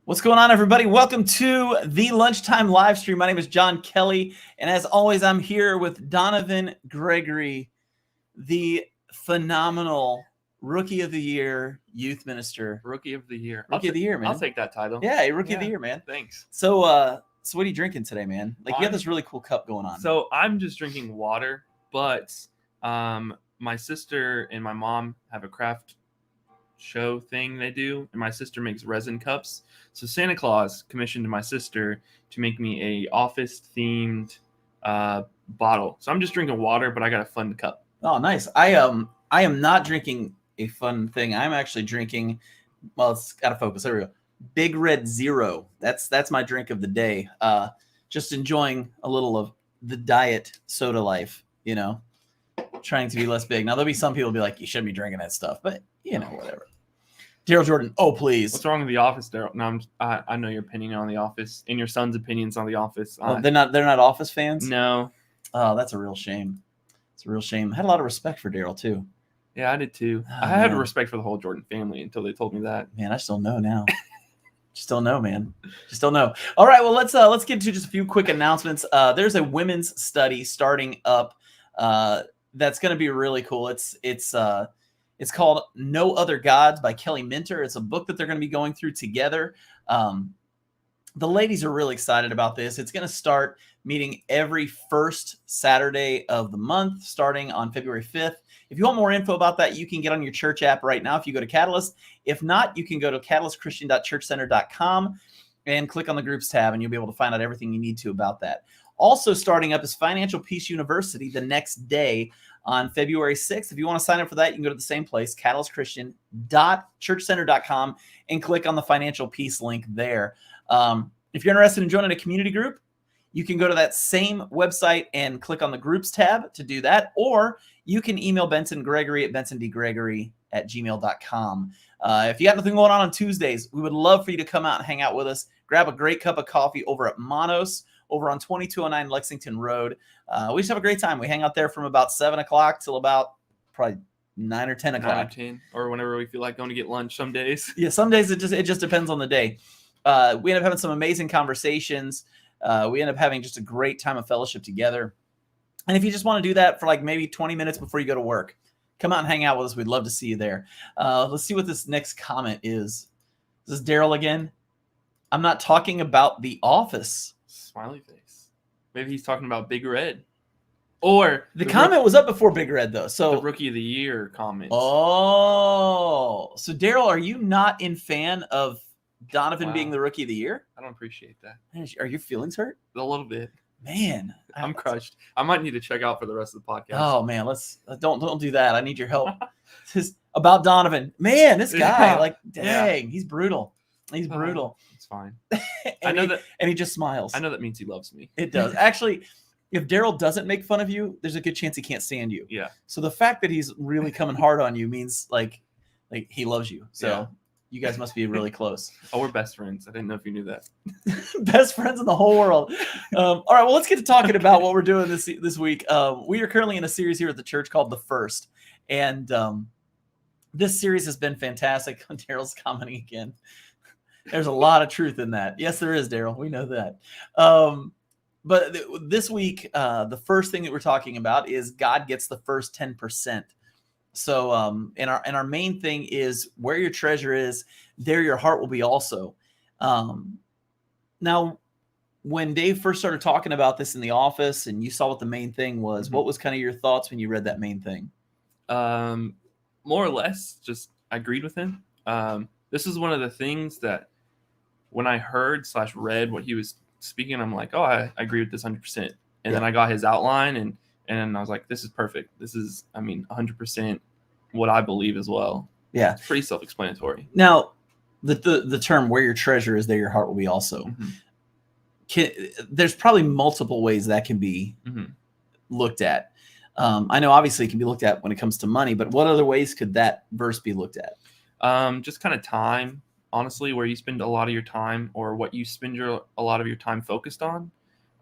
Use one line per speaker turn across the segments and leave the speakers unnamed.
What's going on, everybody? Welcome to the Lunchtime Livestream. My name is John Kelly, and as always, I'm here with Donovan Gregory, the phenomenal Rookie of the Year youth minister.
Rookie of the Year.
Rookie of the Year, man.
I'll take that title.
Yeah, Rookie of the Year, man.
Thanks.
So what are you drinking today, man? Like, you have this really cool cup going on.
So I'm just drinking water, but my sister and my mom have a craft show thing they do, and my sister makes resin cups. So Santa Claus commissioned my sister to make me a office themed bottle. So I'm just drinking water, but I got a fun cup.
Oh, nice. I am not drinking a fun thing. I'm actually drinking, well, it's got to focus. There we go. Big Red Zero. That's my drink of the day. Just enjoying a little of the diet soda life, you know, trying to be less big. Now, there'll be some people who be like, you shouldn't be drinking that stuff, but you know, whatever. Daryl Jordan, oh, please.
What's wrong with The Office, Daryl? No, I know your opinion on The Office and your son's opinions on The Office.
Oh, they're not Office fans?
No.
Oh, that's a real shame. It's a real shame. I had a lot of respect for Daryl, too.
Yeah, I did, too.
Oh,
I had
man.
respect for the whole Jordan family until they told me that.
Man, I still know now. Just don't know, man. Just don't know. All right, well, let's get into just a few quick announcements. There's a women's study starting up that's going to be really cool. It's called No Other Gods by Kelly Minter. It's a book that they're going to be going through together. The ladies are really excited about this. It's going to start meeting every first Saturday of the month, starting on February 5th. If you want more info about that, you can get on your church app right now if you go to Catalyst. If not, you can go to catalystchristian.churchcenter.com and click on the groups tab, and you'll be able to find out everything you need to about that. Also starting up is Financial Peace University the next day on February 6th. If you want to sign up for that, you can go to the same place, catalystchristian.churchcenter.com, and click on the Financial Peace link there. If you're interested in joining a community group, you can go to that same website and click on the groups tab to do that, or you can email Benson Gregory at bensondgregory@gmail.com. If you got nothing going on Tuesdays, we would love for you to come out and hang out with us. Grab a great cup of coffee over at Monos, over on 2209 Lexington Road. We just have a great time. We hang out there from about 7 o'clock till about probably 9 or 10 o'clock.
9 or 10, or whenever we feel like going to get lunch some days.
Yeah, some days it just depends on the day. We end up having some amazing conversations. We end up having just a great time of fellowship together. And if you just want to do that for like maybe 20 minutes before you go to work, come out and hang out with us. We'd love to see you there. Let's see what this next comment is. This is Daryl again. I'm not talking about The Office.
Smiley face. Maybe he's talking about Big Red. Or
the comment was up before Big Red, though. So
the Rookie of the Year comment.
Oh, so Daryl, are you not in fan of Donovan being the Rookie of the Year?
I don't appreciate that.
Are your feelings hurt?
A little bit.
Man,
I'm crushed. I might need to check out for the rest of the podcast.
Oh man, let's don't do that. I need your help. This is about Donovan. Man, this guy, like, dang, he's brutal. He's brutal.
It's fine.
I know that, and he just smiles.
I know that means he loves me.
It does. Actually, if Daryl doesn't make fun of you, there's a good chance he can't stand you.
Yeah.
So the fact that he's really coming hard on you means like he loves you. So you guys must be really close.
Oh, we're best friends. I didn't know if you knew that.
Best friends in the whole world. All right, well, let's get to talking about what we're doing this week. We are currently in a series here at the church called The First. And this series has been fantastic. Daryl's commenting again. There's a lot of truth in that. Yes, there is, Daryl. We know that. But this week, the first thing that we're talking about is God gets the first 10%. So, and our main thing is where your treasure is, there your heart will be also. Now, when Dave first started talking about this in the office and you saw what the main thing was, what was kind of your thoughts when you read that main thing?
More or less, just I agreed with him. This is one of the things that when I heard/read what he was speaking, I'm like, oh, I agree with this 100%. And then I got his outline and I was like, this is perfect. This is, 100% what I believe as well.
Yeah.
It's pretty self-explanatory.
Now, the term where your treasure is, there your heart will be also. There's probably multiple ways that can be looked at. I know obviously it can be looked at when it comes to money, but what other ways could that verse be looked at?
Just kind of time, honestly, where you spend a lot of your time or what you spend a lot of your time focused on.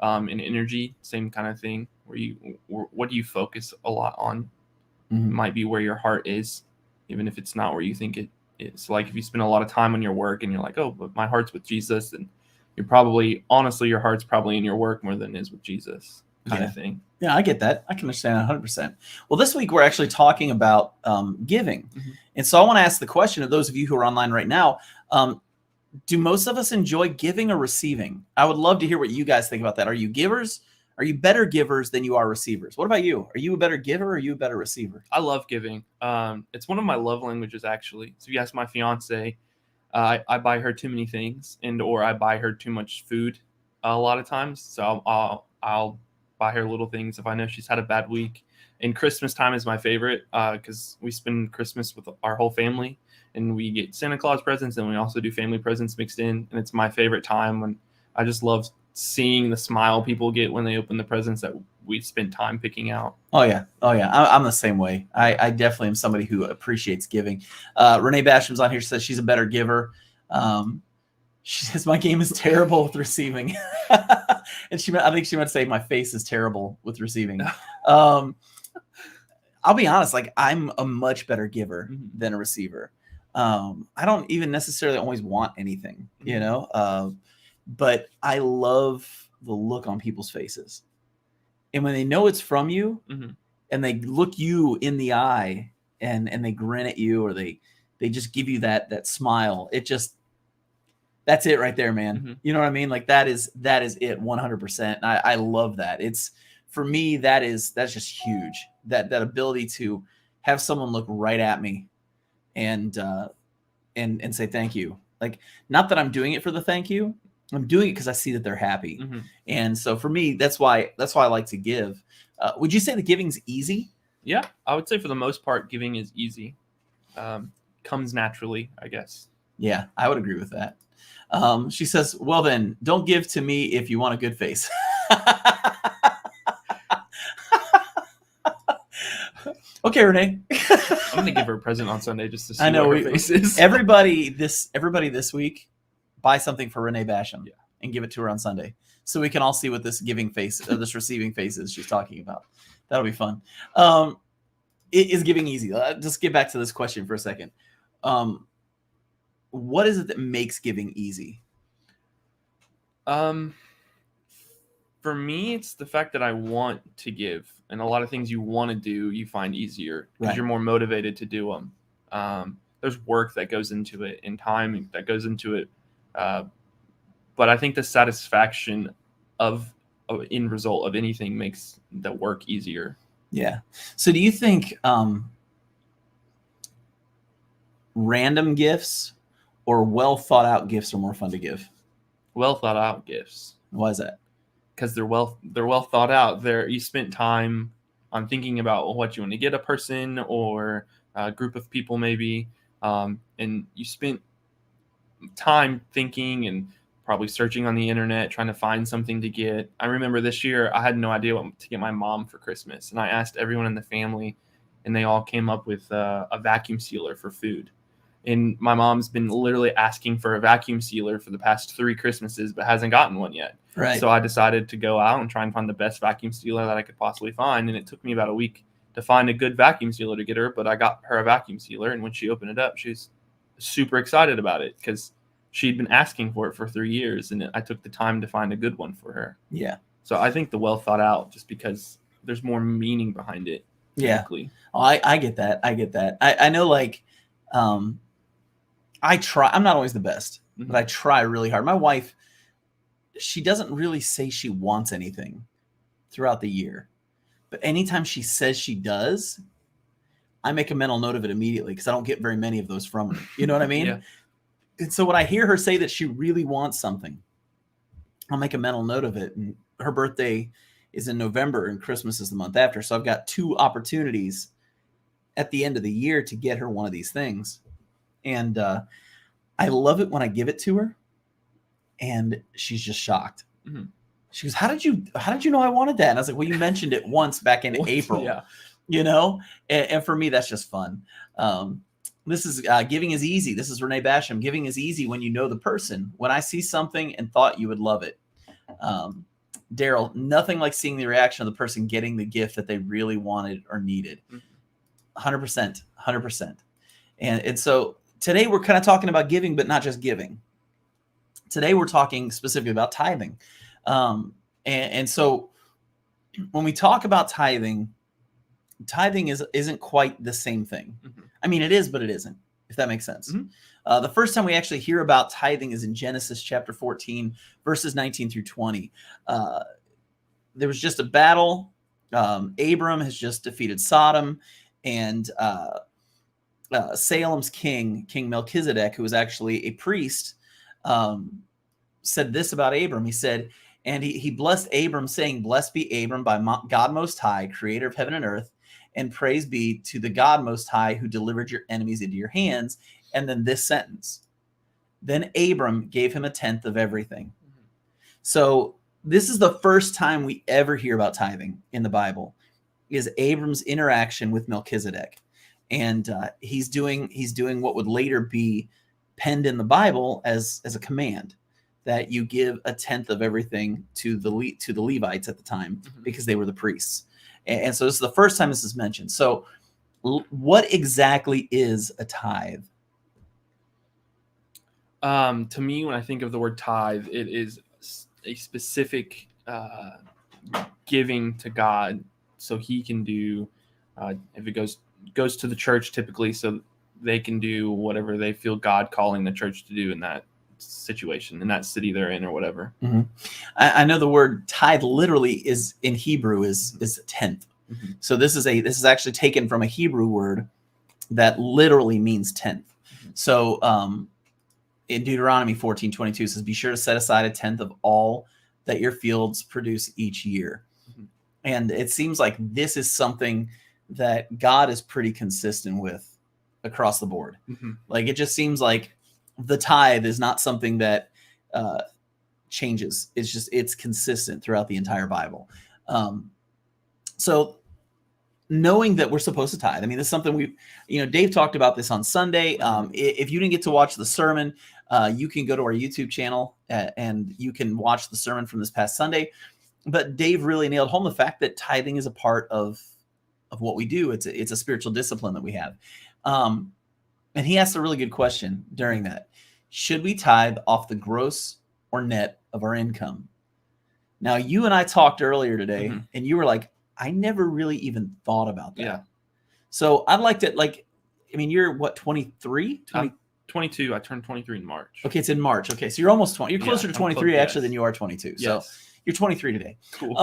And energy, same kind of thing. What do you focus a lot on? Might be where your heart is, even if it's not where you think it It's like if you spend a lot of time on your work and you're like, oh, but my heart's with Jesus, and you're probably, honestly, your heart's probably in your work more than it is with Jesus, kind of thing.
Yeah, I get that. I can understand 100%. Well, this week we're actually talking about giving.
Mm-hmm.
And so I want to ask the question of those of you who are online right now, do most of us enjoy giving or receiving? I would love to hear what you guys think about that. Are you givers? Are you better givers than you are receivers? What about you? Are you a better giver or are you a better receiver?
I love giving. It's one of my love languages, actually. So if you ask my fiance, I buy her too many things, or I buy her too much food a lot of times. So I'll buy her little things if I know she's had a bad week. And Christmas time is my favorite because we spend Christmas with our whole family, and we get Santa Claus presents, and we also do family presents mixed in. And it's my favorite time when I just love seeing the smile people get when they open the presents that we spent time picking out.
Oh yeah. I'm the same way. I definitely am somebody who appreciates giving. Renee Basham's on here. She says she's a better giver. She says my game is terrible with receiving, and I think she might say my face is terrible with receiving. I'll be honest, like I'm a much better giver than a receiver. I don't even necessarily always want anything, you know, but I love the look on people's faces. And when they know it's from you and they look you in the eye and they grin at you, or they just give you that smile, that's it right there, man. You know what I mean? Like that is it 100%. I love that. It's, for me, that's just huge. That ability to have someone look right at me and say thank you. Like, not that I'm doing it for the thank you. I'm doing it because I see that they're happy. And so for me, that's why I like to give. Would you say the giving's easy?
Yeah, I would say for the most part, giving is easy. Comes naturally, I guess.
Yeah, I would agree with that. She says, well then, don't give to me if you want a good face. Okay, Renee.
I'm going to give her a present on Sunday just to see what her face is.
Everybody this week, buy something for Renee Basham and give it to her on Sunday, so we can all see what this giving face, or this receiving face is she's talking about. That'll be fun. Is giving easy? Just get back to this question for a second. What is it that makes giving easy?
For me, it's the fact that I want to give, and a lot of things you want to do, you find easier because you're more motivated to do them. There's work that goes into it and time that goes into it. But I think the satisfaction of end result of anything makes the work easier.
Yeah. So do you think random gifts or well thought out gifts are more fun to give?
Well thought out gifts.
Why is that?
Because they're well thought out. You spent time on thinking about what you want to get a person or a group of people maybe, and you spent time thinking and probably searching on the internet trying to find something to get. I remember this year I had no idea what to get my mom for Christmas, and I asked everyone in the family, and they all came up with a vacuum sealer for food. And my mom's been literally asking for a vacuum sealer for the past 3 Christmases, but hasn't gotten one yet.
Right.
So I decided to go out and try and find the best vacuum sealer that I could possibly find. And it took me about a week to find a good vacuum sealer to get her, but I got her a vacuum sealer. And when she opened it up, she was super excited about it because she'd been asking for it for 3 years. And I took the time to find a good one for her.
Yeah.
So I think the well thought out, just because there's more meaning behind it.
Yeah.
Typically.
Oh, I get that. I know, like, I try. I'm not always the best, but I try really hard. My wife, she doesn't really say she wants anything throughout the year, but anytime she says she does, I make a mental note of it immediately because I don't get very many of those from her. You know what I mean?
Yeah.
And so when I hear her say that she really wants something, I'll make a mental note of it. And her birthday is in November and Christmas is the month after. So I've got 2 opportunities at the end of the year to get her one of these things. And I love it when I give it to her and she's just shocked. She goes, how did you know I wanted that? And I was like, well, you mentioned it once back in April.
Yeah.
You know? And for me, that's just fun. This is giving is easy. This is Renee Basham. Giving is easy when you know the person. When I see something and thought you would love it. Daryl, nothing like seeing the reaction of the person getting the gift that they really wanted or needed. 100%. And so today we're kind of talking about giving, but not just giving. Today we're talking specifically about tithing. And so when we talk about tithing isn't quite the same thing.
Mm-hmm.
I mean, it is, but it isn't, if that makes sense. Mm-hmm. The first time we actually hear about tithing is in Genesis chapter 14, verses 19 through 20. There was just a battle. Abram has just defeated Sodom, and Salem's king Melchizedek, who was actually a priest, said this about Abram. He said, and he blessed Abram, saying, "Blessed be Abram by God Most High, creator of heaven and earth, and praise be to the God Most High, who delivered your enemies into your hands." And then this sentence, then Abram gave him a tenth of everything. Mm-hmm. So this is the first time we ever hear about tithing in the Bible, is Abram's interaction with Melchizedek. And he's doing what would later be penned in the Bible as a command, that you give a tenth of everything to the Levites at the time, mm-hmm. because they were the priests. And so this is the first time this is mentioned. So what exactly is a tithe?
To me, when I think of the word tithe, it is a specific giving to God, so he can do, if it goes to the church typically, so they can do whatever they feel God calling the church to do in that situation, in that city they're in, or whatever.
Mm-hmm. I know the word tithe literally is in Hebrew is a tenth. Mm-hmm. So this is actually taken from a Hebrew word that literally means tenth. Mm-hmm. So in Deuteronomy 14:22 says, "Be sure to set aside a tenth of all that your fields produce each year." Mm-hmm. And it seems like this is something that God is pretty consistent with across the board. Mm-hmm. Like, it just seems like the tithe is not something that changes. It's consistent throughout the entire Bible. So knowing that we're supposed to tithe, I mean, this is something Dave talked about this on Sunday. If you didn't get to watch the sermon, you can go to our YouTube channel and you can watch the sermon from this past Sunday. But Dave really nailed home the fact that tithing is a part of what we do. It's a spiritual discipline that we have. And he asked a really good question during that. Should we tithe off the gross or net of our income? Now, you and I talked earlier today, mm-hmm. and you were like, I never really even thought about that.
Yeah.
So I'd like to, you're what, 23?
22. I turned 23 in March.
Okay, it's in March. Okay, so you're almost 20. You're closer to 23 actually than you are 22. So you're 23 today.
Cool.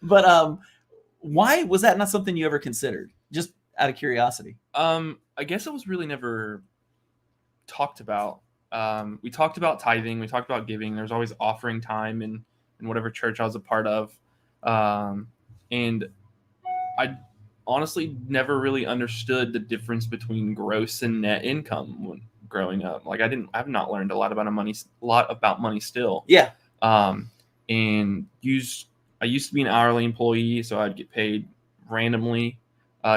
But why was that not something you ever considered? Just out of curiosity.
I guess it was really never talked about. We talked about tithing. We talked about giving. There's always offering time in whatever church I was a part of. And I honestly never really understood the difference between gross and net income when growing up. Like, I've not learned a lot about money still.
Yeah.
And I used to be an hourly employee, so I'd get paid randomly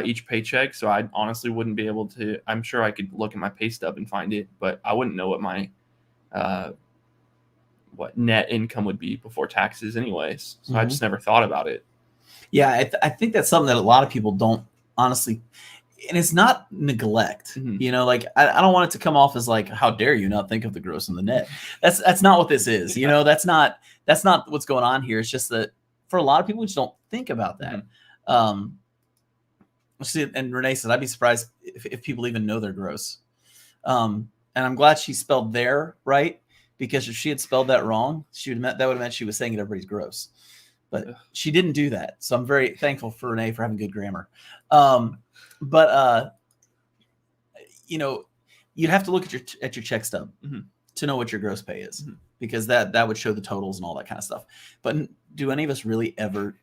each paycheck. So I honestly wouldn't be able to. I'm sure I could look at my pay stub and find it, but I wouldn't know what my what net income would be before taxes, anyways. So mm-hmm. I just never thought about it.
Yeah, I think that's something that a lot of people don't honestly. And it's not neglect, mm-hmm. Like I don't want it to come off as like, how dare you not think of the gross and the net? That's not what this is. That's not what's going on here. It's just that for a lot of people, we just don't think about that. Mm-hmm. And Renee said, I'd be surprised if people even know they're gross. And I'm glad she spelled there right, because if she had spelled that wrong, that would have meant she was saying that everybody's gross. But she didn't do that. So I'm very thankful for Renee for having good grammar. But you'd have to look at your check stub mm-hmm. to know what your gross pay is, mm-hmm. because that would show the totals and all that kind of stuff. But do any of us really ever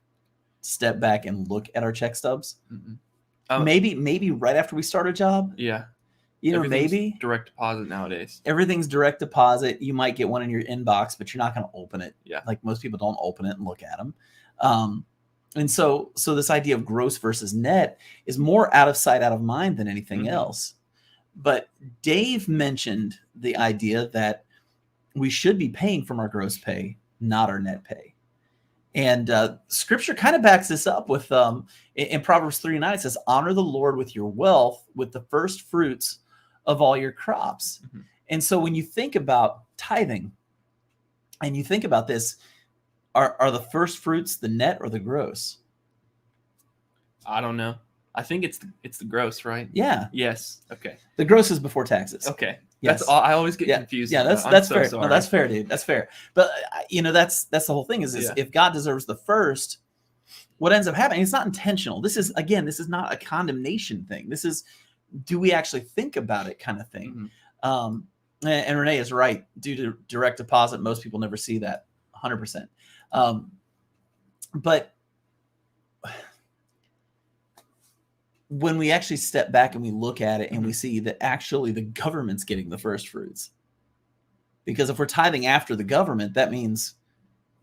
step back and look at our check stubs? Mm-hmm. Maybe right after we start a job.
Yeah.
Maybe
direct deposit nowadays.
Everything's direct deposit. You might get one in your inbox, but you're not going to open it.
Yeah.
Like most people don't open it and look at them. And so this idea of gross versus net is more out of sight, out of mind than anything mm-hmm. else. But Dave mentioned the idea that we should be paying from our gross pay, not our net pay. And Scripture kind of backs this up with in Proverbs 3:9, it says, "Honor the Lord with your wealth, with the first fruits of all your crops."
Mm-hmm.
And so when you think about tithing, and you think about this, are the first fruits the net or the gross?
I don't know. I think it's the gross, right?
Yeah,
Yes. Okay.
the gross is before taxes.
Okay.
Yes.
That's all. I always get
Yeah,
confused.
yeah,
with that.
that's
I'm
fair.
so sorry.
No, that's fair, dude. That's fair. But that's the whole thing is
Yeah.
if God deserves the first, what ends up happening? It's not intentional. This is not a condemnation thing. This is, do we actually think about it kind of thing?
Mm-hmm.
And Renee is right. Due to direct deposit, most people never see that 100%. But when we actually step back and we look at it and we see that actually the government's getting the first fruits, because if we're tithing after the government, that means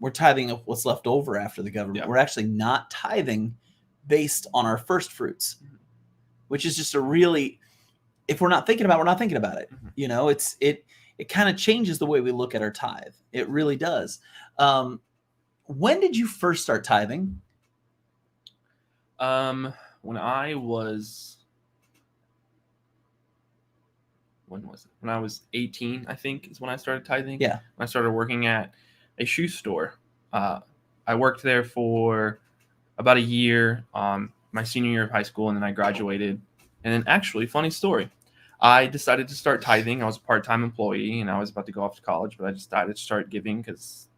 we're tithing of what's left over after the government.
Yeah.
We're actually not tithing based on our first fruits, which is just a really, if we're not thinking about it, we're not thinking about it. You know, it kind of changes the way we look at our tithe. It really does. When did you first start tithing?
When I was, when was it? When I was 18, I think is when I started tithing.
Yeah.
When I started working at a shoe store. I worked there for about a year, my senior year of high school, and then I graduated. And then actually, funny story, I decided to start tithing. I was a part-time employee, and I was about to go off to college, but I decided to start giving because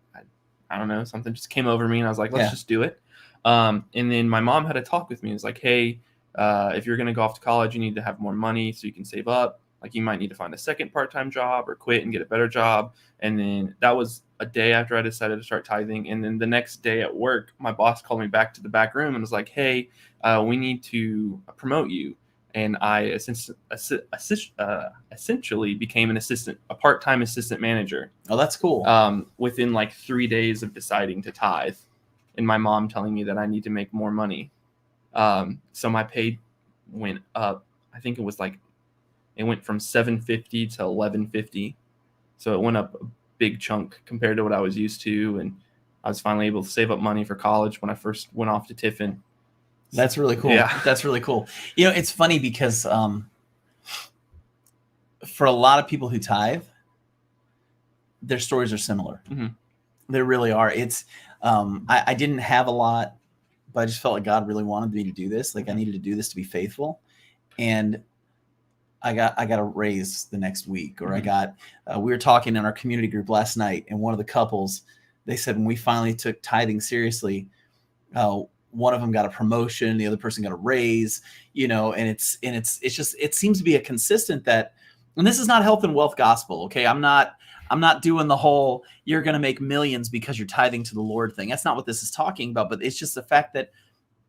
I don't know, something just came over me, and I was like, let's just do it. And then my mom had a talk with me. It's like, hey, if you're going to go off to college, you need to have more money so you can save up. Like, you might need to find a second part-time job or quit and get a better job. And then that was a day after I decided to start tithing. And then the next day at work, my boss called me back to the back room and was like, hey, we need to promote you. And I essentially became a part-time assistant manager.
Oh, that's cool.
Within like 3 days of deciding to tithe, and my mom telling me that I need to make more money. So my pay went up. I think it was like, it went from $750 to $1150. So it went up a big chunk compared to what I was used to. And I was finally able to save up money for college when I first went off to Tiffin.
That's really cool.
Yeah.
That's really cool. You know, it's funny because for a lot of people who tithe, their stories are similar.
Mm-hmm.
They really are. It's I didn't have a lot, but I just felt like God really wanted me to do this. Like, I needed to do this to be faithful. And I got a raise the next week, or
Mm-hmm.
I got, we were talking in our community group last night, and one of the couples, they said when we finally took tithing seriously, one of them got a promotion, the other person got a raise, you know, and it's just, it seems to be a consistent that, and this is not health and wealth gospel. Okay. I'm not doing the whole, you're going to make millions because you're tithing to the Lord thing. That's not what this is talking about, but it's just the fact that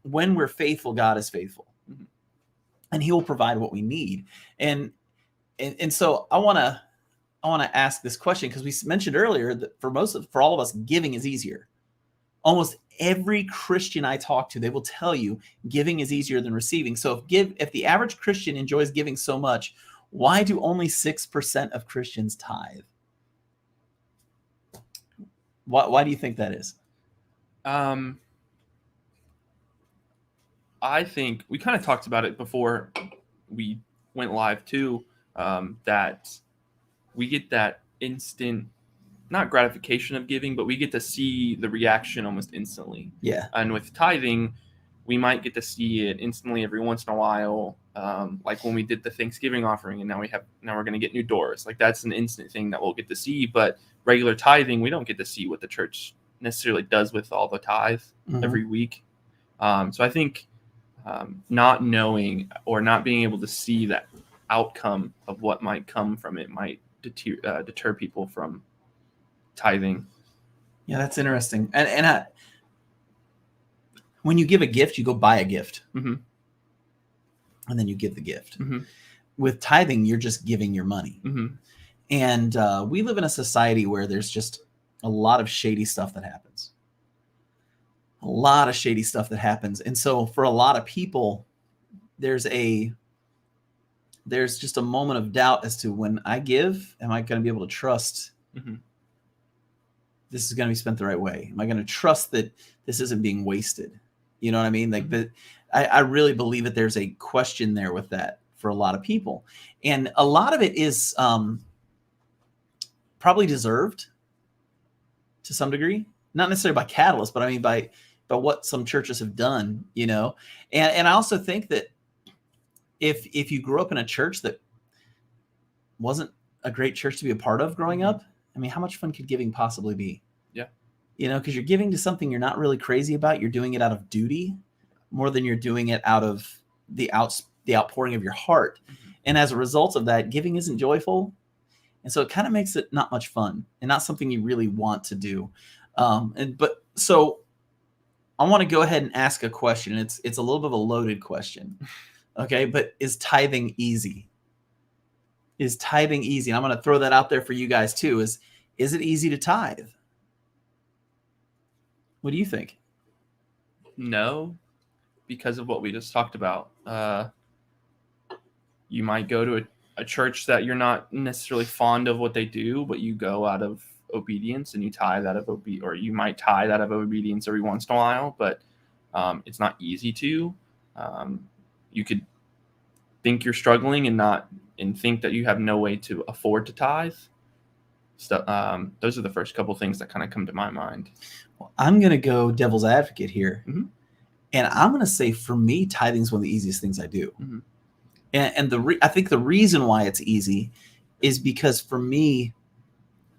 when we're faithful, God is faithful. Mm-hmm. And he will provide what we need. And so I want to ask this question, because we mentioned earlier that for all of us, giving is easier. Almost every Christian I talk to, they will tell you giving is easier than receiving. So if the average Christian enjoys giving so much, why do only 6% of Christians tithe? Why do you think that is?
I think we kind of talked about it before we went live too, that we get that instant, not gratification of giving, but we get to see the reaction almost instantly.
Yeah.
And with tithing, we might get to see it instantly every once in a while. Like when we did the Thanksgiving offering, and now we're going to get new doors. Like, that's an instant thing that we'll get to see. But regular tithing, we don't get to see what the church necessarily does with all the tithe every week. So I think not knowing or not being able to see that outcome of what might come from it might deter people from tithing.
Yeah, that's interesting. And when you give a gift, you go buy a gift.
Mm-hmm.
And then you give the gift.
Mm-hmm.
With tithing, you're just giving your money.
Mm-hmm.
And we live in a society where there's just a lot of shady stuff that happens. A lot of shady stuff that happens. And so for a lot of people, there's just a moment of doubt as to, when I give, am I going to be able to trust this is going to be spent the right way? Am I going to trust that this isn't being wasted? You know what I mean? Like I really believe that there's a question there with that for a lot of people. And a lot of it is probably deserved to some degree, not necessarily by Catalyst, but I mean by what some churches have done, you know? And I also think that if you grew up in a church that wasn't a great church to be a part of growing up, I mean, how much fun could giving possibly be?
Yeah.
You know, because you're giving to something you're not really crazy about. You're doing it out of duty more than you're doing it out of the outpouring of your heart. And as a result of that, giving isn't joyful. And so it kind of makes it not much fun and not something you really want to do. So I want to go ahead and ask a question. It's a little bit of a loaded question. Okay. But is tithing easy? Is tithing easy? And I'm going to throw that out there for you guys too. Is it easy to tithe? What do you think?
No, because of what we just talked about. You might go to a church that you're not necessarily fond of what they do, but you go out of obedience and you tithe out of or you might tithe out of obedience every once in a while, but it's not easy to. You could think you're struggling and think that you have no way to afford to tithe. So, those are the first couple things that kind of come to my mind.
Well, I'm going to go devil's advocate here.
Mm-hmm.
And I'm going to say, for me, tithing is one of the easiest things I do.
Mm-hmm.
And I think the reason why it's easy is because for me,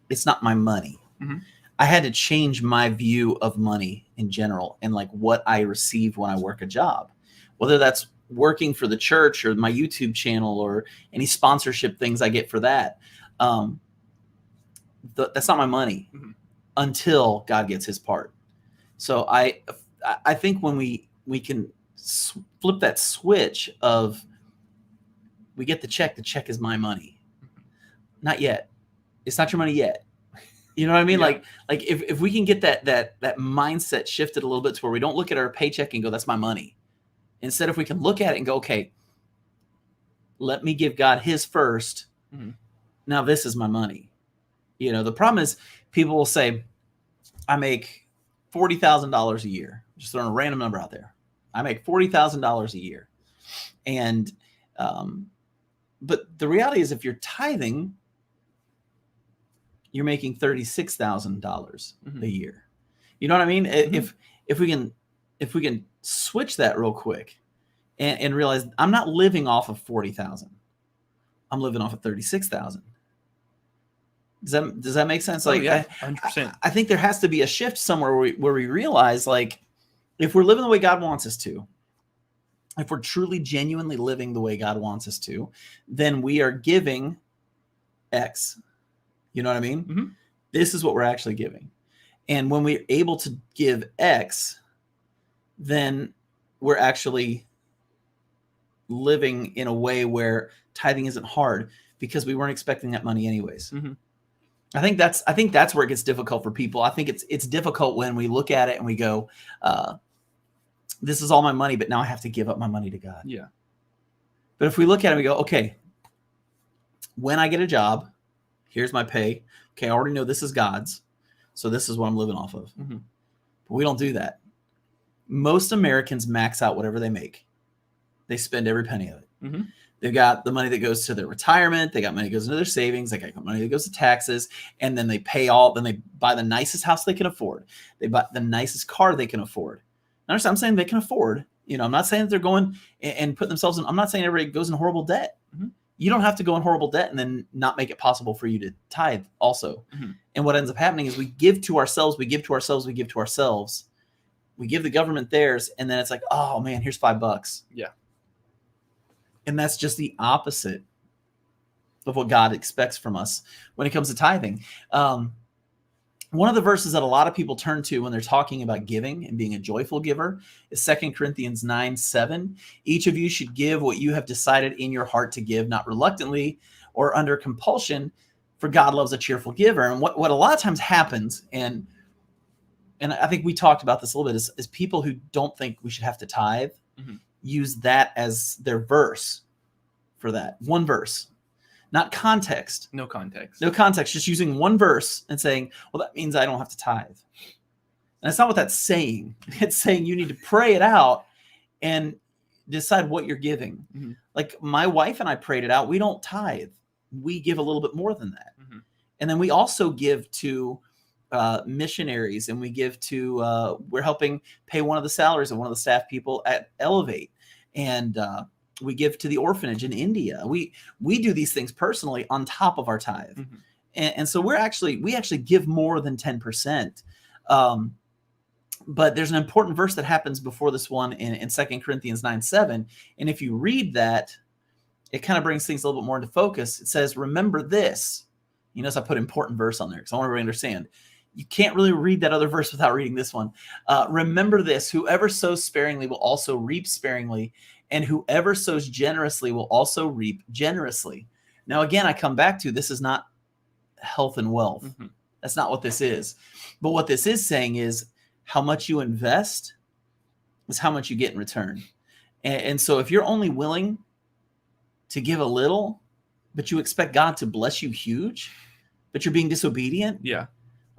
it's not my money.
Mm-hmm.
I had to change my view of money in general and like what I receive when I work a job, whether that's working for the church or my YouTube channel or any sponsorship things I get for that. That's not my money until God gets his part. So I think when we can flip that switch of we get the check is my money. Not yet. It's not your money yet. You know what I mean?
Yeah.
Like if we can get that mindset shifted a little bit to where we don't look at our paycheck and go, that's my money. Instead, if we can look at it and go, okay, let me give God his first. Mm-hmm. Now this is my money. You know, the problem is people will say, I make $40,000 a year. Just throwing a random number out there. I make $40,000 a year. And, but the reality is if you're tithing, you're making $36,000 a year. You know what I mean? Mm-hmm. If we can switch that real quick and realize I'm not living off of 40,000. I'm living off of 36,000. Does that make sense? Like,
yeah, 100%.
I think there has to be a shift somewhere where we realize, like, if we're living the way God wants us to, if we're truly genuinely living the way God wants us to, then we are giving X. You know what I mean? Mm-hmm. This is what we're actually giving. And when we're able to give X, then we're actually living in a way where tithing isn't hard because we weren't expecting that money anyways. Mm-hmm. I think that's where it gets difficult for people. I think it's difficult when we look at it and we go, this is all my money, but now I have to give up my money to God.
Yeah. But
if we look at it and we go, okay, when I get a job, here's my pay. Okay, I already know this is God's, so this is what I'm living off of. Mm-hmm. But we don't do that. Most Americans max out whatever they make. They spend every penny of it. Mm-hmm. They've got the money that goes to their retirement. They got money that goes into their savings. They got money that goes to taxes. And then they then they buy the nicest house they can afford. They buy the nicest car they can afford. Now, I'm saying they can afford. You know, I'm not saying that they're going and putting themselves in. I'm not saying everybody goes in horrible debt. Mm-hmm. You don't have to go in horrible debt and then not make it possible for you to tithe also. Mm-hmm. And what ends up happening is we give to ourselves. We give the government theirs. And then it's like, oh, man, here's $5.
Yeah.
And that's just the opposite of what God expects from us when it comes to tithing. One of the verses that a lot of people turn to when they're talking about giving and being a joyful giver is 2 Corinthians 9:7. Each of you should give what you have decided in your heart to give, not reluctantly or under compulsion, for God loves a cheerful giver. And what a lot of times happens, and I think we talked about this a little bit, is people who don't think we should have to tithe, mm-hmm. use that as their verse for that. One verse. not context.
No context.
No context, just using one verse and saying, well, that means I don't have to tithe. And that's not what that's saying. It's saying you need to pray it out and decide what you're giving.
Mm-hmm.
Like my wife and I prayed it out. We don't tithe. We give a little bit more than that.
Mm-hmm.
And then we also give to missionaries, and we give to, we're helping pay one of the salaries of one of the staff people at Elevate. And we give to the orphanage in India. We do these things personally on top of our tithe.
Mm-hmm.
And so we actually give more than 10%. But there's an important verse that happens before this one in 2 Corinthians 9:7. And if you read that, it kind of brings things a little bit more into focus. It says, remember this. You notice I put important verse on there because I want everybody to understand. You can't really read that other verse without reading this one. Remember this, whoever sows sparingly will also reap sparingly, and whoever sows generously will also reap generously. Now, again, I come back to this is not health and wealth.
Mm-hmm.
That's not what this is. But what this is saying is how much you invest is how much you get in return. And so if you're only willing to give a little, but you expect God to bless you huge, but you're being disobedient,
yeah,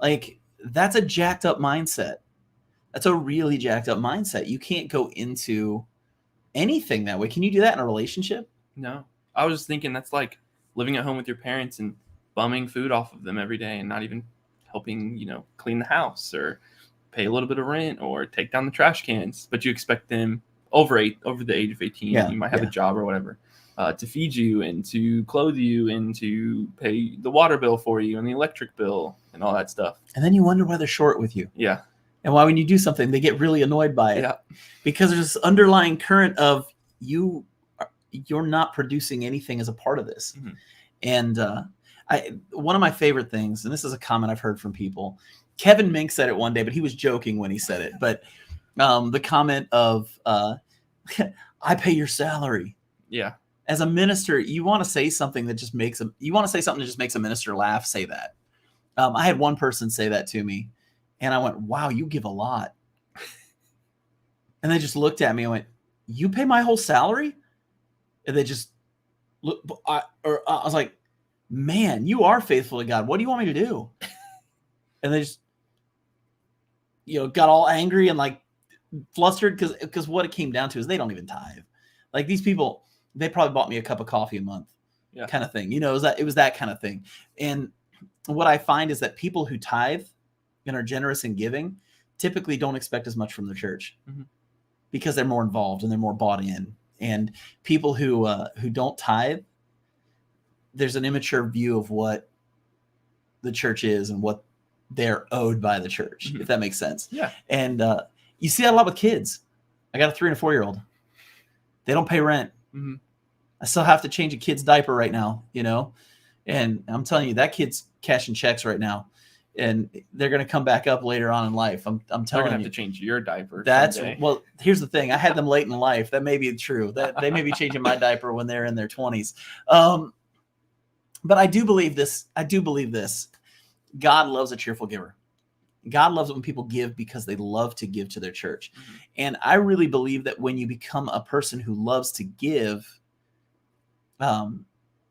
like that's a jacked up mindset. That's a really jacked up mindset. You can't go into anything that way. Can you do that in a relationship?
No. I was just thinking that's like living at home with your parents and bumming food off of them every day and not even helping, clean the house or pay a little bit of rent or take down the trash cans, but you expect them over the age of 18, you might have a job or whatever, to feed you and to clothe you and to pay the water bill for you and the electric bill and all that stuff.
And then you wonder why they're short with you.
Yeah.
And why when you do something, they get really annoyed by it.
Yeah.
Because there's this underlying current of you're not producing anything as a part of this.
Mm-hmm.
And one of my favorite things, and this is a comment I've heard from people, Kevin Mink said it one day, but he was joking when he said it. But the comment of, I pay your salary.
Yeah.
As a minister, you want to say something that just makes a minister laugh, say that. I had one person say that to me, and I went, wow, you give a lot. And they just looked at me and went, you pay my whole salary? And they just look, I was like, man, you are faithful to God. What do you want me to do? And they just, got all angry and like flustered because what it came down to is they don't even tithe. Like these people, they probably bought me a cup of coffee a month, kind of thing. It was that kind of thing. And what I find is that people who tithe and are generous in giving typically don't expect as much from the church because they're more involved and they're more bought in. And people who don't tithe, there's an immature view of what the church is and what they're owed by the church, if that makes sense.
Yeah.
And you see that a lot with kids. I got a 3 and a 4-year-old. They don't pay rent.
Mm-hmm.
I still have to change a kid's diaper right now, and I'm telling you, that kid's cashing checks right now, and they're going to come back up later on in life. I'm telling you.
They're going to have to change your diaper.
Well, here's the thing. I had them late in life. That may be true. That they may be changing my diaper when they're in their 20s. But I do believe this. God loves a cheerful giver. God loves it when people give because they love to give to their church. Mm-hmm. And I really believe that when you become a person who loves to give,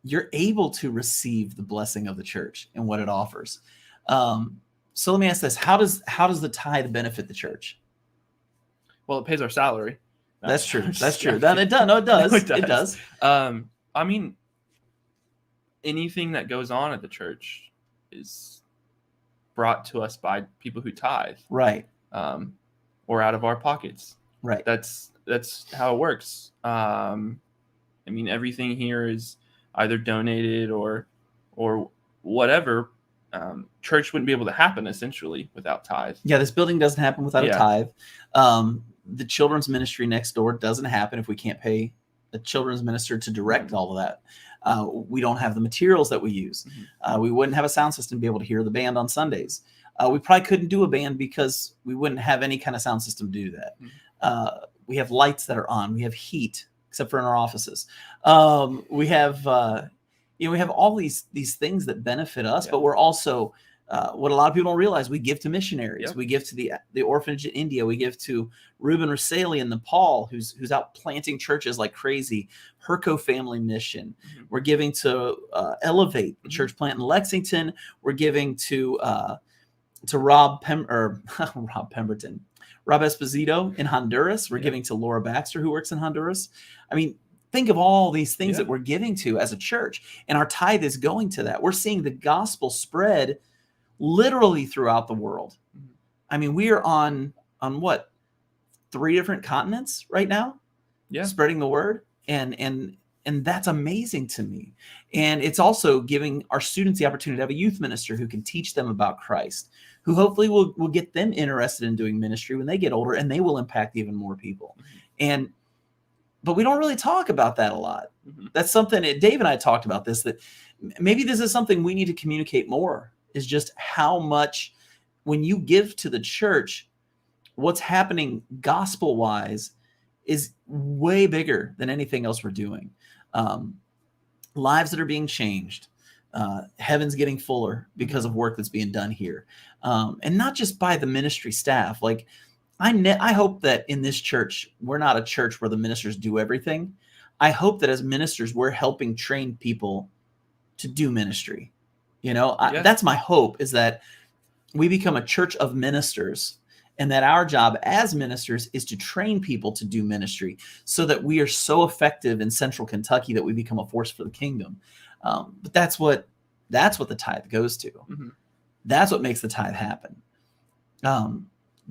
you're able to receive the blessing of the church and what it offers. So let me ask this. How does the tithe benefit the church?
Well, it pays our salary.
That's true. That's true. It does. No, it does.
No,
it does.
I mean, anything that goes on at the church is brought to us by people who tithe,
right?
Or out of our pockets,
right?
That's how it works. I mean, everything here is either donated or whatever. Church wouldn't be able to happen essentially without tithe.
Yeah, this building doesn't happen without a tithe. The children's ministry next door doesn't happen if we can't pay a children's minister to direct all of that. We don't have the materials that we use. Mm-hmm. We wouldn't have a sound system to be able to hear the band on Sundays. We probably couldn't do a band because we wouldn't have any kind of sound system to do that. Mm-hmm. We have lights that are on. We have heat, except for in our offices. We have all these things that benefit us, but we're also What a lot of people don't realize, we give to missionaries.
Yep.
We give to the orphanage in India. We give to Ruben Rasali in Nepal, who's out planting churches like crazy. Herco Family Mission. We're giving to Elevate, the church plant in Lexington. We're giving to Rob Pemberton, Rob Esposito in Honduras. We're giving to Laura Baxter, who works in Honduras. I mean, think of all these things that we're giving to as a church, and our tithe is going to that. We're seeing the gospel spread literally throughout the world. I mean, we are on what, 3 different continents right now, spreading the word, and that's amazing to me. And it's also giving our students the opportunity to have a youth minister who can teach them about Christ, who hopefully will get them interested in doing ministry when they get older, and they will impact even more people. But we don't really talk about that a lot. That's something that Dave and I talked about this, that maybe this is something we need to communicate more, is just how much, when you give to the church, what's happening gospel-wise is way bigger than anything else we're doing. Lives that are being changed, heaven's getting fuller because of work that's being done here. And not just by the ministry staff. Like, I hope that in this church, we're not a church where the ministers do everything. I hope that as ministers, we're helping train people to do ministry. That's my hope, is that we become a church of ministers, and that our job as ministers is to train people to do ministry, so that we are so effective in Central Kentucky that we become a force for the kingdom. But that's what the tithe goes to. That's what makes the tithe happen.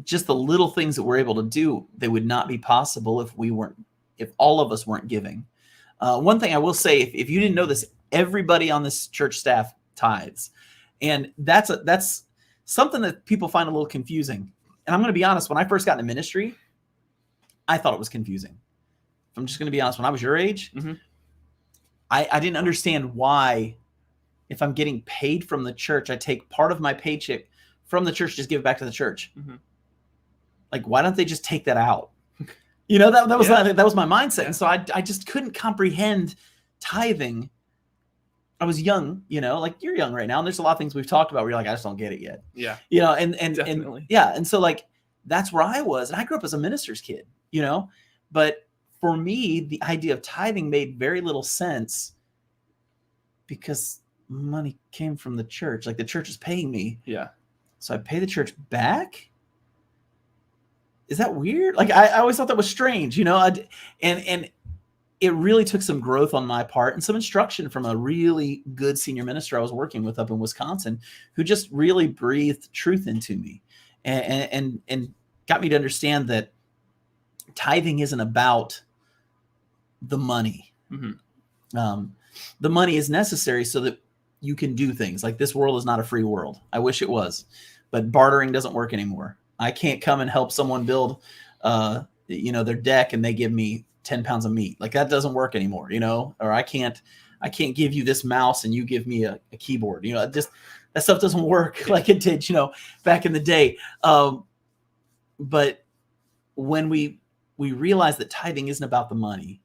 Just the little things that we're able to do, they would not be possible if all of us weren't giving. One thing I will say, if you didn't know this, everybody on this church staff tithes. And that's something that people find a little confusing. And I'm going to be honest, when I first got into ministry, I thought it was confusing. If I'm just going to be honest, when I was your age, I didn't understand why, if I'm getting paid from the church, I take part of my paycheck from the church, just give it back to the church. Like, why don't they just take that out? That was my mindset. And so I just couldn't comprehend tithing. I was young, like you're young right now, and there's a lot of things we've talked about where you're like, I just don't get it yet. And so, like, that's where I was. And I grew up as a minister's kid, but for me, the idea of tithing made very little sense, because money came from the church. Like, the church is paying me. So I pay the church back. Is that weird? Like, I always thought that was strange, and it really took some growth on my part and some instruction from a really good senior minister I was working with up in Wisconsin, who just really breathed truth into me and got me to understand that tithing isn't about the money. The money is necessary so that you can do things. Like, this world is not a free world. I wish it was, but bartering doesn't work anymore. I can't come and help someone build, their deck, and they give me 10 pounds of meat. Like, that doesn't work anymore, or I can't give you this mouse and you give me a keyboard. Just that stuff doesn't work like it did, back in the day. But when we realize that tithing isn't about the money,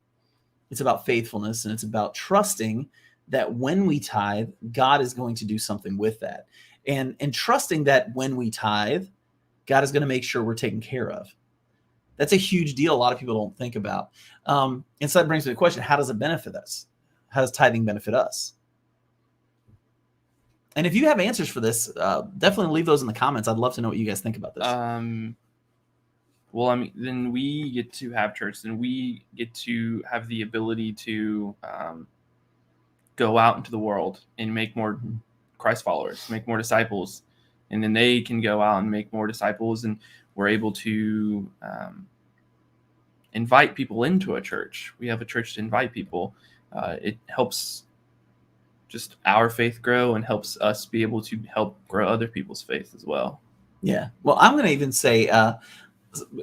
it's about faithfulness, and it's about trusting that when we tithe, God is going to do something with that. And trusting that when we tithe, God is going to make sure we're taken care of. That's a huge deal. A lot of people don't think about. And so that brings me to the question, how does it benefit us? How does tithing benefit us? And if you have answers for this, definitely leave those in the comments. I'd love to know what you guys think about this.
Well, I mean, then we get to have church. Then we get to have the ability to go out into the world and make more Christ followers, make more disciples. And then they can go out and make more disciples, and we're able to invite people into a church. We have a church to invite people. It helps just our faith grow, and helps us be able to help grow other people's faith as well.
Yeah. Well, I'm going to even say,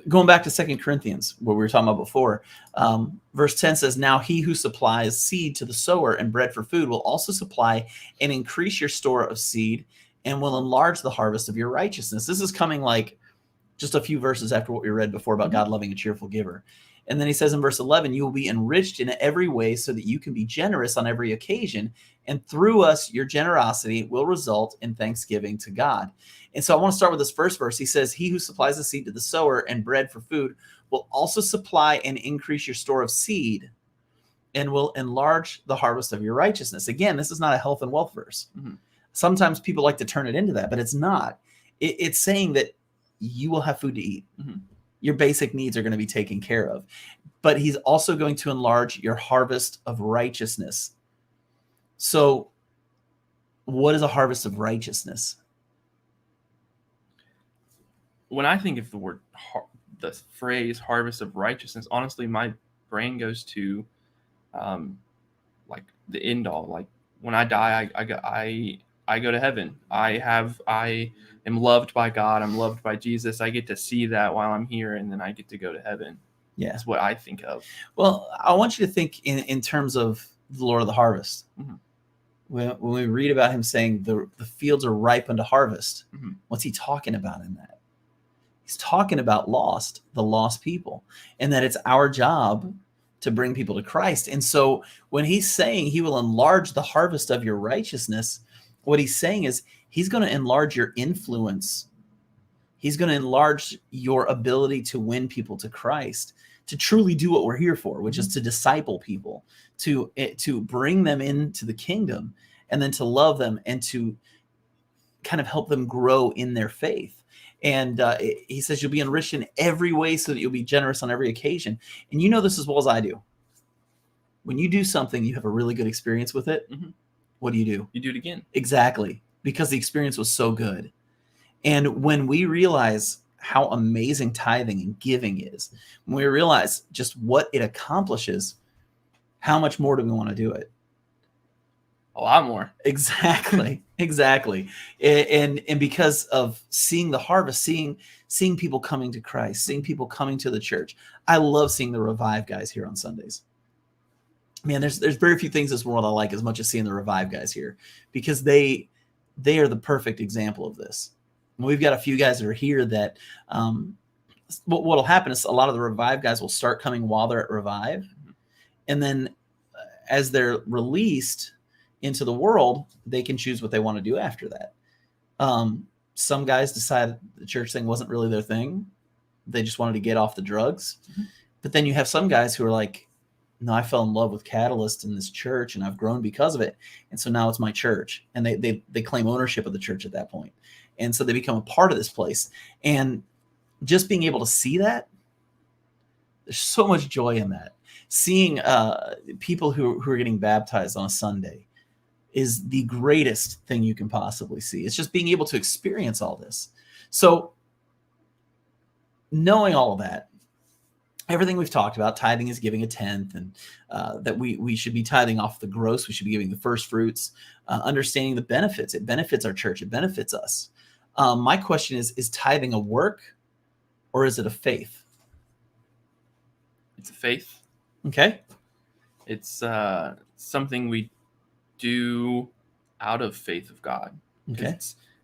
going back to 2 Corinthians, what we were talking about before, verse 10 says, now he who supplies seed to the sower and bread for food will also supply and increase your store of seed, and will enlarge the harvest of your righteousness. This is coming like just a few verses after what we read before about God loving a cheerful giver. And then he says in verse 11, you will be enriched in every way so that you can be generous on every occasion. And through us, your generosity will result in thanksgiving to God. And so I want to start with this first verse. He says, he who supplies the seed to the sower and bread for food will also supply and increase your store of seed and will enlarge the harvest of your righteousness. Again, this is not a health and wealth verse. Sometimes people like to turn it into that, but it's not. It's saying that you will have food to eat. Your basic needs are going to be taken care of. But he's also going to enlarge your harvest of righteousness. So what is a harvest of righteousness?
When I think of the phrase harvest of righteousness, honestly, my brain goes to like the end all. Like when I die, I go to heaven. I am loved by God. I'm loved by Jesus. I get to see that while I'm here, and then I get to go to heaven.
Yeah.
That's what I think of.
Well, I want you to think in terms of the Lord of the harvest. When we read about him saying the fields are ripe unto harvest, what's he talking about in that? He's talking about the lost people, and that it's our job to bring people to Christ. And so when he's saying he will enlarge the harvest of your righteousness, what he's saying is he's going to enlarge your influence. He's going to enlarge your ability to win people to Christ, to truly do what we're here for, which is to disciple people, to bring them into the kingdom, and then to love them and to kind of help them grow in their faith. And he says you'll be enriched in every way so that you'll be generous on every occasion. And you know this as well as I do. When you do something, you have a really good experience with it. What do? You
do it again.
Exactly. Because the experience was so good. And when we realize how amazing tithing and giving is, when we realize just what it accomplishes, how much more do we want to do it?
A lot more.
Exactly. Exactly. And because of seeing the harvest, seeing people coming to Christ, seeing people coming to the church. I love seeing the Revive guys here on Sundays. Man, there's very few things in this world I like as much as seeing the Revive guys here, because they are the perfect example of this. And we've got a few guys that are here that what'll happen is a lot of the Revive guys will start coming while they're at Revive. And then as they're released into the world, they can choose what they want to do after that. Some guys decided the church thing wasn't really their thing. They just wanted to get off the drugs. But then you have some guys who are like, no, I fell in love with Catalyst in this church and I've grown because of it. And so now it's my church. And they claim ownership of the church at that point. And so they become a part of this place. And just being able to see that, there's so much joy in that. Seeing people who are getting baptized on a Sunday is the greatest thing you can possibly see. It's just being able to experience all this. So knowing all of that, everything we've talked about, tithing is giving a tenth, and that we should be tithing off the gross. We should be giving the first fruits, understanding the benefits. It benefits our church. It benefits us. My question is tithing a work or is it a faith?
It's a faith.
Okay.
It's something we do out of faith of God.
Okay.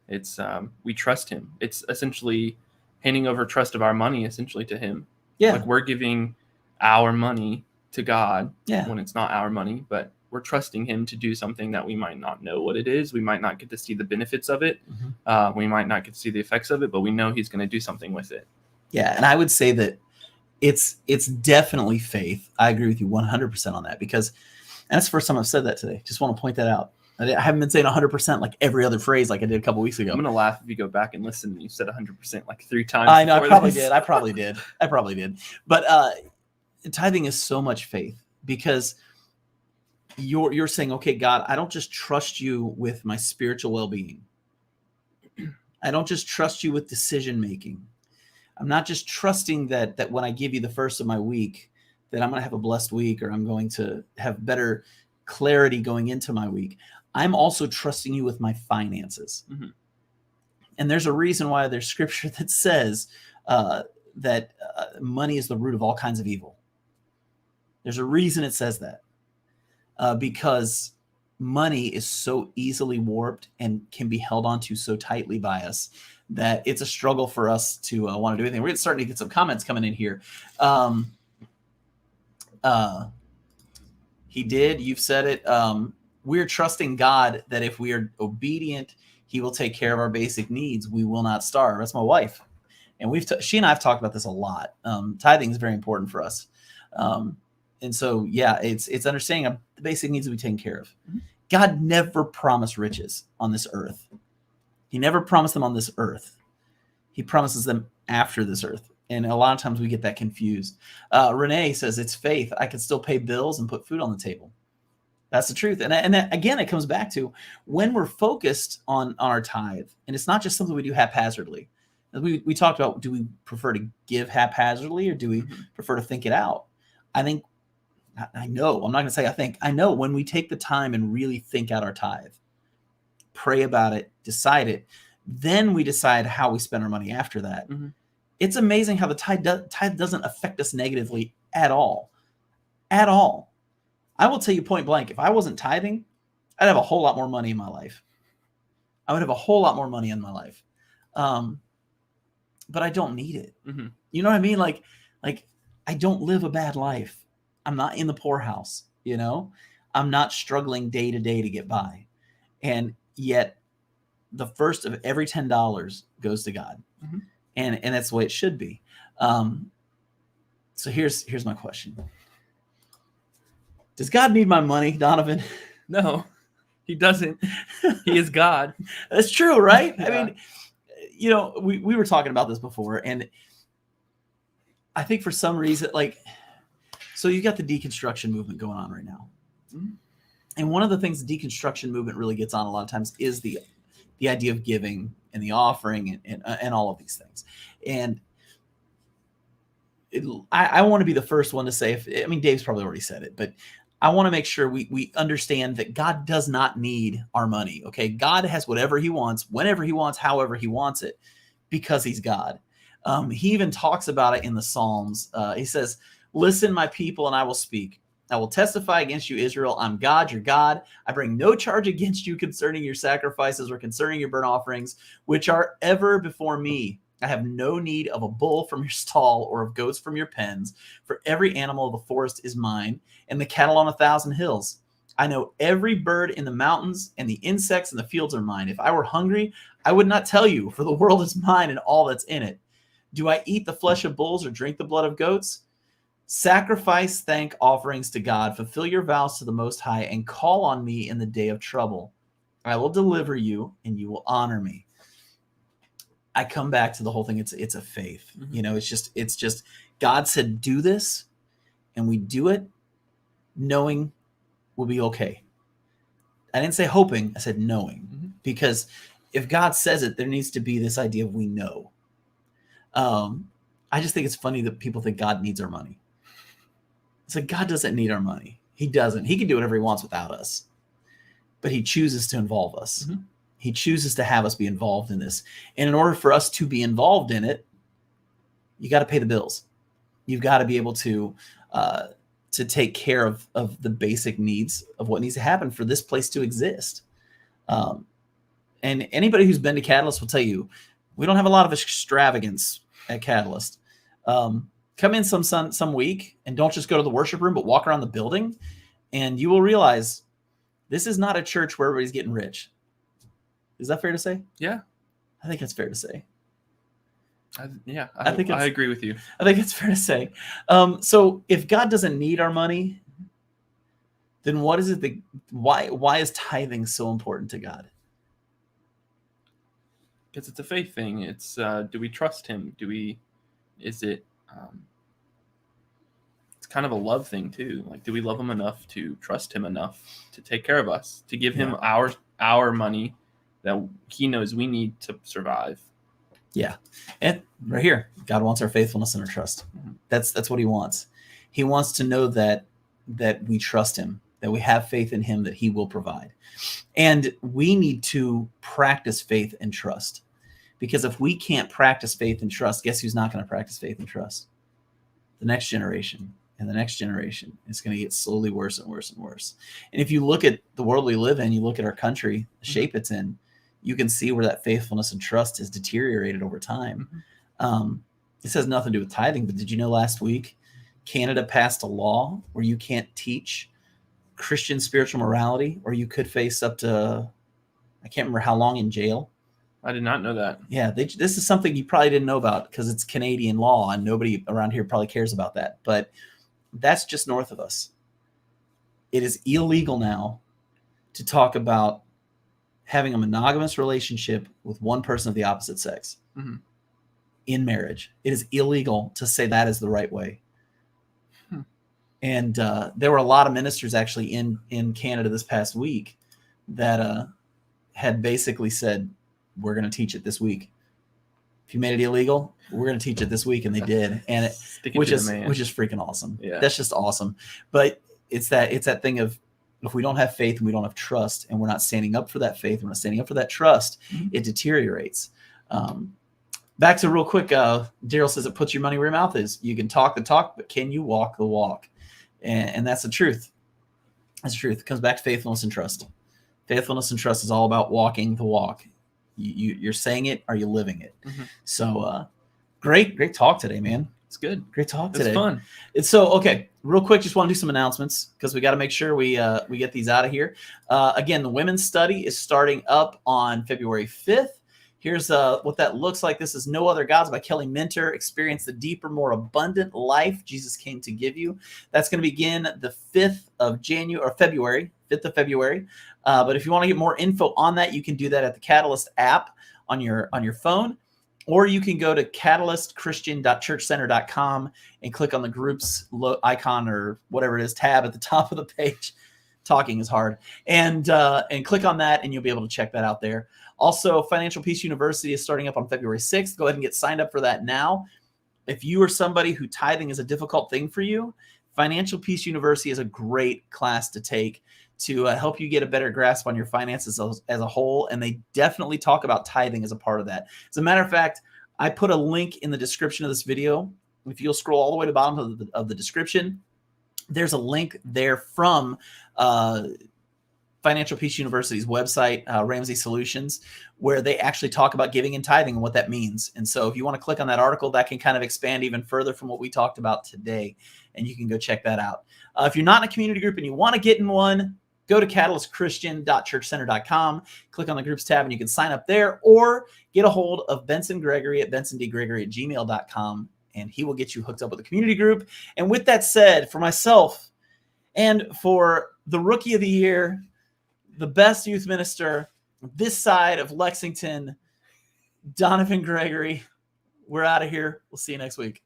It's we trust him. It's essentially handing over trust of our money essentially to him.
Yeah.
Like we're giving our money to God when it's not our money, but we're trusting him to do something that we might not know what it is. We might not get to see the benefits of it. We might not get to see the effects of it, but we know he's going to do something with it. Yeah.
And I would say that it's definitely faith. I agree with you 100% on that, because and that's the first time I've said that today. Just want to point that out. I haven't been saying 100% like every other phrase like I did a couple weeks ago.
I'm going to laugh if you go back and listen and you said 100% like 3 times.
I know, I probably did. But tithing is so much faith, because you're saying, okay, God, I don't just trust you with my spiritual well-being. I don't just trust you with decision making. I'm not just trusting that when I give you the first of my week, that I'm going to have a blessed week, or I'm going to have better clarity going into my week. I'm also trusting you with my finances. And there's a reason why there's scripture that says that money is the root of all kinds of evil. There's a reason it says that, because money is so easily warped and can be held onto so tightly by us that it's a struggle for us to want to do anything. We're starting to get some comments coming in here. He did. You've said it. We're trusting God that if we are obedient, He will take care of our basic needs. We will not starve. That's my wife, and she and I have talked about this a lot. Tithing is very important for us, and so yeah, it's understanding the basic needs will be taken care of.
Mm-hmm.
God never promised riches on this earth. He never promised them on this earth. He promises them after this earth. And a lot of times we get that confused. Renee says it's faith. I can still pay bills and put food on the table. That's the truth. And again, it comes back to when we're focused on our tithe, and it's not just something we do haphazardly. We talked about, do we prefer to give haphazardly or do we prefer to think it out? I think, I know, I'm not going to say I think, I know when we take the time and really think out our tithe, pray about it, decide it, then we decide how we spend our money after that. Mm-hmm. It's amazing how the tithe doesn't affect us negatively at all. At all. I will tell you point blank, if I wasn't tithing, I'd have a whole lot more money in my life. I would have a whole lot more money in my life. But I don't need it. Mm-hmm. You know what I mean? Like I don't live a bad life. I'm not in the poorhouse, you know? I'm not struggling day to day to get by. And yet the first of every $10 goes to God. Mm-hmm. And that's the way it should be. So here's my question. Does God need my money, Donovan?
No, He doesn't. He is God.
That's true, right?
Yeah.
I mean, you know, we were talking about this before, and I think for some reason, so you got the deconstruction movement going on right now. Mm-hmm. And one of the things the deconstruction movement really gets on a lot of times is the idea of giving and the offering and all of these things. And I want to be the first one to say, Dave's probably already said it, but I want to make sure we understand that God does not need our money. Okay. God has whatever He wants, whenever He wants, however He wants it, because He's God. He even talks about it in the Psalms. He says, "Listen, my people, and I will speak. I will testify against you, Israel. I'm God, your God. I bring no charge against you concerning your sacrifices or concerning your burnt offerings, which are ever before me. I have no need of a bull from your stall or of goats from your pens, for every animal of the forest is mine, and the cattle on 1,000 hills. I know every bird in the mountains, and the insects in the fields are mine. If I were hungry, I would not tell you, for the world is mine and all that's in it. Do I eat the flesh of bulls or drink the blood of goats? Sacrifice thank offerings to God, fulfill your vows to the Most High, and call on me in the day of trouble. I will deliver you, and you will honor me." I come back to the whole thing. It's a faith. Mm-hmm. You know, it's just God said, do this, and we do it knowing we'll be okay. I didn't say hoping, I said knowing. Mm-hmm. Because if God says it, there needs to be this idea of we know. I just think it's funny that people think God needs our money. It's like, God doesn't need our money. He doesn't. He can do whatever He wants without us. But He chooses to involve us. Mm-hmm. He chooses to have us be involved in this. And in order for us to be involved in it, you got to pay the bills. You've got to be able to take care of the basic needs of what needs to happen for this place to exist. And anybody who's been to Catalyst will tell you, we don't have a lot of extravagance at Catalyst. Come in some week and don't just go to the worship room, but walk around the building, and you will realize this is not a church where everybody's getting rich. Is that fair to say?
Yeah.
I think that's fair to say.
I agree with you.
I think it's fair to say. So if God doesn't need our money, then what is it why is tithing so important to God?
Because it's a faith thing. It's do we trust Him? It's kind of a love thing too. Like, do we love Him enough to trust Him enough to take care of us, to give Him our money that He knows we need to survive?
Yeah. And right here, God wants our faithfulness and our trust. Mm-hmm. That's what He wants. He wants to know that we trust Him, that we have faith in Him, that He will provide. And we need to practice faith and trust. Because if we can't practice faith and trust, guess who's not going to practice faith and trust? The next generation. And the next generation. It's going to get slowly worse and worse and worse. And if you look at the world we live in, you look at our country, the shape it's in, you can see where that faithfulness and trust has deteriorated over time. This has nothing to do with tithing, but did you know last week Canada passed a law where you can't teach Christian spiritual morality, or you could face up to, I can't remember how long in jail.
I did not know that.
Yeah, this is something you probably didn't know about because it's Canadian law and nobody around here probably cares about that. But that's just north of us. It is illegal now to talk about having a monogamous relationship with one person of the opposite sex in marriage. It is illegal to say that is the right way. And there were a lot of ministers actually in Canada this past week that had basically said, we're going to teach it this week. If you made it illegal, we're going to teach it this week. And they did. And which is freaking awesome.
Yeah.
That's just awesome. But it's that thing of, if we don't have faith and we don't have trust and we're not standing up for that faith, we're not standing up for that trust, it deteriorates. Back to real quick, Daryl says it puts your money where your mouth is. You can talk the talk, but can you walk the walk? And that's the truth. That's the truth. It comes back to faithfulness and trust. Faithfulness and trust is all about walking the walk. You're saying it. Are you living it? So great talk today, man.
It's good.
Great talk today.
It's fun.
It's so okay. Real quick, just want to do some announcements because we got to make sure we get these out of here. Again, the women's study is starting up on February 5th. Here's what that looks like. This is No Other Gods by Kelly Minter. Experience the deeper, more abundant life Jesus came to give you. That's going to begin the 5th of February. But if you want to get more info on that, you can do that at the Catalyst app on your phone, or you can go to catalystchristian.churchcenter.com and click on the groups icon or whatever it is, tab at the top of the page. Talking is hard. And click on that, and you'll be able to check that out there. Also, Financial Peace University is starting up on February 6th. Go ahead and get signed up for that now. If you are somebody who tithing is a difficult thing for you, Financial Peace University is a great class to take to help you get a better grasp on your finances as a whole. And they definitely talk about tithing as a part of that. As a matter of fact, I put a link in the description of this video. If you'll scroll all the way to the bottom of the description, there's a link there from Financial Peace University's website, Ramsey Solutions, where they actually talk about giving and tithing and what that means. And so if you want to click on that article, that can kind of expand even further from what we talked about today, and you can go check that out. If you're not in a community group and you want to get in one, go to catalystchristian.churchcenter.com, click on the groups tab, and you can sign up there, or get a hold of Benson Gregory at bensondgregory@gmail.com, and he will get you hooked up with a community group. And with that said, for myself and for the Rookie of the Year, the best youth minister this side of Lexington, Donovan Gregory, we're out of here. We'll see you next week.